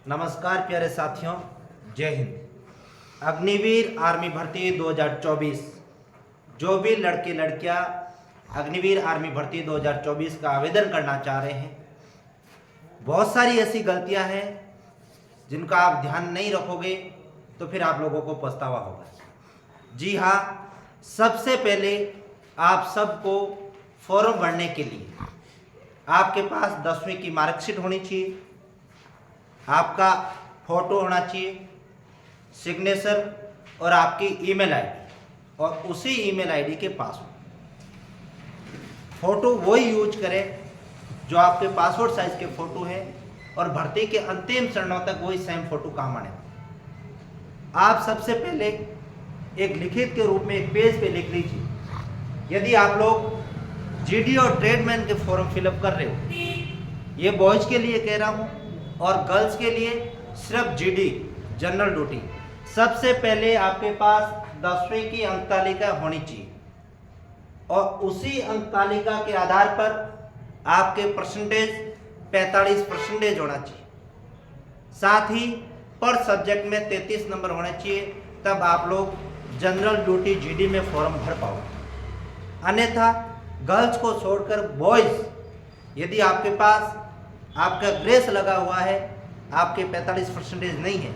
नमस्कार प्यारे साथियों, जय हिंद। अग्निवीर आर्मी भर्ती 2024, जो भी लड़के लड़कियां अग्निवीर आर्मी भर्ती 2024 का आवेदन करना चाह रहे हैं, बहुत सारी ऐसी गलतियां हैं जिनका आप ध्यान नहीं रखोगे तो फिर आप लोगों को पछतावा होगा। जी हाँ, सबसे पहले आप सबको फॉर्म भरने के लिए आपके पास 10वीं की मार्कशीट होनी चाहिए, आपका फोटो होना चाहिए, सिग्नेचर और आपकी ईमेल आईडी और उसी ईमेल आईडी के पासवर्ड। फोटो वही यूज करें जो आपके पासपोर्ट साइज के फोटो है और भर्ती के अंतिम चरणों तक वही सेम फोटो काम आने। आप सबसे पहले एक लिखित के रूप में एक पेज पे लिख लीजिए। यदि आप लोग जीडी और ट्रेडमैन के फॉर्म फिलअप कर रहे हो, ये बॉयज के लिए कह रहा हूँ और गर्ल्स के लिए सिर्फ जीडी जनरल ड्यूटी, सबसे पहले आपके पास 10वीं की अंक तालिका होनी चाहिए और उसी अंक तालिका के आधार पर आपके परसेंटेज 45% होना चाहिए। साथ ही पर सब्जेक्ट में 33 नंबर होने चाहिए, तब आप लोग जनरल ड्यूटी जीडी में फॉर्म भर पाओगे। अन्यथा गर्ल्स को छोड़कर बॉयज, यदि आपके पास आपका ग्रेस लगा हुआ है, आपके 45% नहीं है,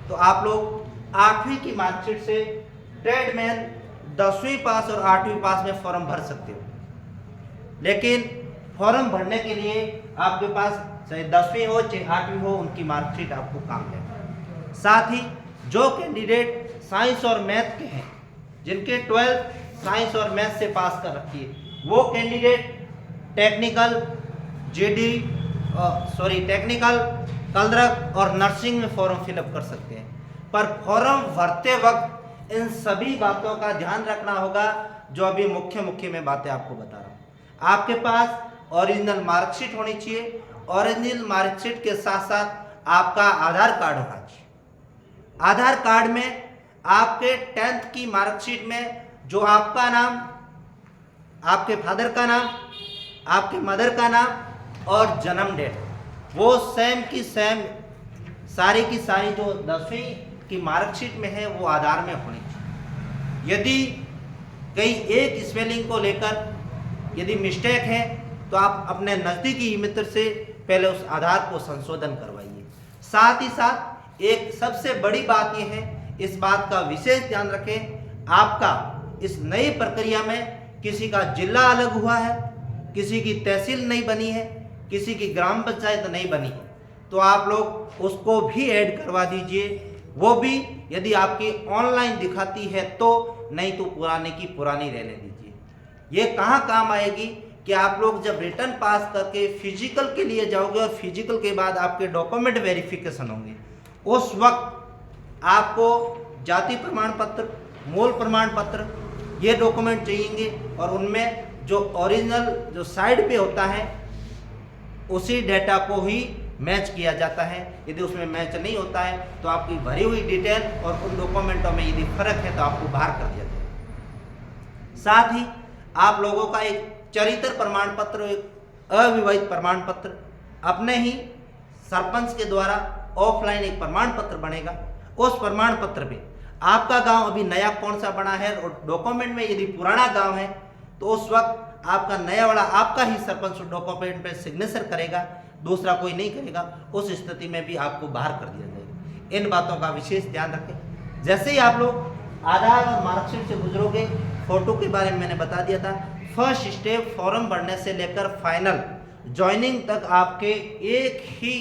तो आप लोग 8वीं की मार्कशीट से ट्रेडमैन 10वीं पास और 8वीं पास में फॉर्म भर सकते हो। लेकिन फॉर्म भरने के लिए आपके पास चाहे 10वीं हो चाहे 8वीं हो, उनकी मार्कशीट आपको काम देगा। साथ ही जो कैंडिडेट साइंस और मैथ के हैं, जिनके 12th साइंस और मैथ से पास कर रखी है, वो कैंडिडेट टेक्निकल टेक्निकल कलरक और नर्सिंग में फॉर्म फिलअप कर सकते हैं। पर फॉर्म भरते वक्त इन सभी बातों का ध्यान रखना होगा जो अभी मुख्य मैं बातें आपको बता रहा हूँ। आपके पास ओरिजिनल मार्कशीट होनी चाहिए, ओरिजिनल मार्कशीट के साथ साथ आपका आधार कार्ड होना चाहिए। आधार कार्ड में आपके 10th की मार्कशीट में जो आपका नाम, आपके फादर का नाम, आपके मदर का नाम और जन्म डेट, वो सेम की सेम सारी की सारी जो 10वीं की मार्कशीट में है वो आधार में होनी चाहिए। यदि कहीं एक स्पेलिंग को लेकर यदि मिस्टेक है तो आप अपने नज़दीकी मित्र से पहले उस आधार को संशोधन करवाइए। साथ ही साथ एक सबसे बड़ी बात यह है, इस बात का विशेष ध्यान रखें, आपका इस नई प्रक्रिया में किसी का जिला अलग हुआ है, किसी की तहसील नहीं बनी है, किसी की ग्राम पंचायत नहीं बनी है, तो आप लोग उसको भी ऐड करवा दीजिए। वो भी यदि आपकी ऑनलाइन दिखाती है तो, नहीं तो पुराने की पुरानी रहने दीजिए। ये कहाँ काम आएगी कि आप लोग जब रिटर्न पास करके फिजिकल के लिए जाओगे और फिजिकल के बाद आपके डॉक्यूमेंट वेरिफिकेशन होंगे, उस वक्त आपको जाति प्रमाण पत्र, मूल प्रमाण पत्र, ये डॉक्यूमेंट चाहिए और उनमें जो ओरिजिनल जो साइड पे होता है उसी डेटा को ही मैच किया जाता है। यदि उसमें मैच नहीं होता है तो आपकी भरी हुई डिटेल और उन डॉक्यूमेंटों में यदि फर्क है तो आपको बाहर कर दिया जाएगा। साथ ही आप लोगों का एक चरित्र प्रमाण पत्र, एक अविवाहित प्रमाण पत्र, अपने ही सरपंच के द्वारा ऑफलाइन एक प्रमाण पत्र बनेगा। उस प्रमाण पत्र पे आपका गांव अभी नया कौन सा बना है और डॉक्यूमेंट में यदि पुराना गांव है तो उस वक्त आपका नया वाला आपका ही सरपंच डॉक्यूमेंट पे सिग्नेचर करेगा, दूसरा कोई नहीं करेगा। उस स्थिति में भी आपको बाहर कर दिया जाएगा। इन बातों का विशेष ध्यान रखें। जैसे ही आप लोग आधार और मार्कशीट से गुजरोगे, फोटो के बारे में मैंने बता दिया था। फर्स्ट स्टेप फॉर्म भरने से लेकर फाइनल ज्वाइनिंग तक आपके एक ही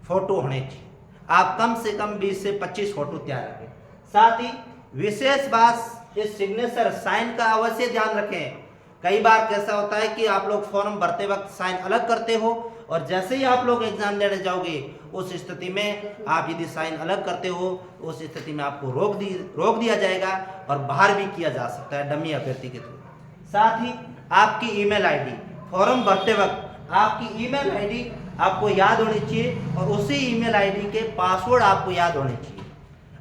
फोटो होने चाहिए। आप कम से कम 20 से 25 फोटो तैयार रखें। साथ ही विशेष बात, इस सिग्नेचर साइन का अवश्य ध्यान रखें। कई बार कैसा होता है कि आप लोग फॉर्म भरते वक्त साइन अलग करते हो और जैसे ही आप लोग एग्जाम देने जाओगे उस स्थिति में आप यदि साइन अलग करते हो, उस स्थिति में आपको रोक दिया जाएगा और बाहर भी किया जा सकता है डमी अभ्यर्थी के थ्रू। साथ ही आपकी ईमेल आईडी, फॉर्म भरते वक्त आपकी ईमेल आईडी आपको याद होनी चाहिए और उसी ईमेल आईडी के पासवर्ड आपको याद होने चाहिए।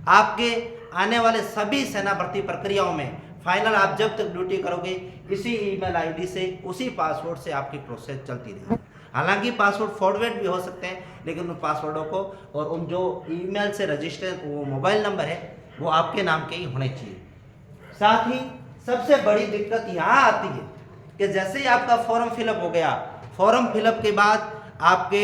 आपके आने वाले सभी सेना भर्ती प्रक्रियाओं में फाइनल आप जब तक ड्यूटी करोगे, इसी ईमेल आईडी से, उसी पासवर्ड से आपकी प्रोसेस चलती रहेगी। हालांकि पासवर्ड फॉरवर्ड भी हो सकते हैं, लेकिन उन पासवर्डों को और उन जो ईमेल से रजिस्टर्ड वो मोबाइल नंबर है वो आपके नाम के ही होने चाहिए। साथ ही सबसे बड़ी दिक्कत यहाँ आती है कि जैसे ही आपका फॉर्म फिलअप हो गया, फॉर्म फिलअप के बाद आपके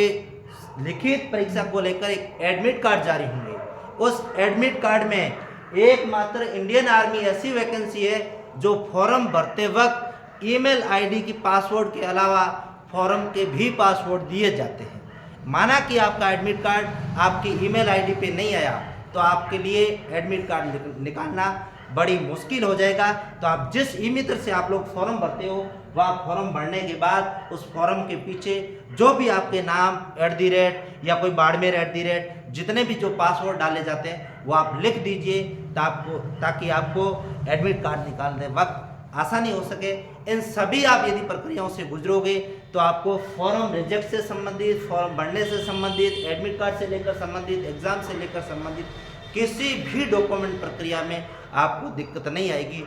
लिखित परीक्षा को लेकर एक एडमिट कार्ड जारी होंगे। उस एडमिट कार्ड में एकमात्र इंडियन आर्मी ऐसी वैकेंसी है जो फॉर्म भरते वक्त ईमेल आईडी की पासवर्ड के अलावा फॉर्म के भी पासवर्ड दिए जाते हैं। माना कि आपका एडमिट कार्ड आपकी ईमेल आईडी पे नहीं आया तो आपके लिए एडमिट कार्ड निकालना बड़ी मुश्किल हो जाएगा। तो आप जिस ईमेल से आप लोग फॉर्म भरते हो वह फॉर्म भरने के बाद उस फॉर्म के पीछे जो भी आपके नाम @ या कोई बाड़मेर @ जितने भी जो पासवर्ड डाले जाते हैं वो आप लिख दीजिए ताकि आपको एडमिट कार्ड निकालने वक्त आसानी हो सके। इन सभी आप यदि प्रक्रियाओं से गुजरोगे तो आपको फॉर्म रिजेक्ट से संबंधित, फॉर्म भरने से संबंधित, एडमिट कार्ड से लेकर संबंधित, एग्जाम से लेकर संबंधित किसी भी डॉक्यूमेंट प्रक्रिया में आपको दिक्कत नहीं आएगी।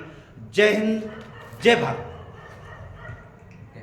जय हिंद, जय भारत।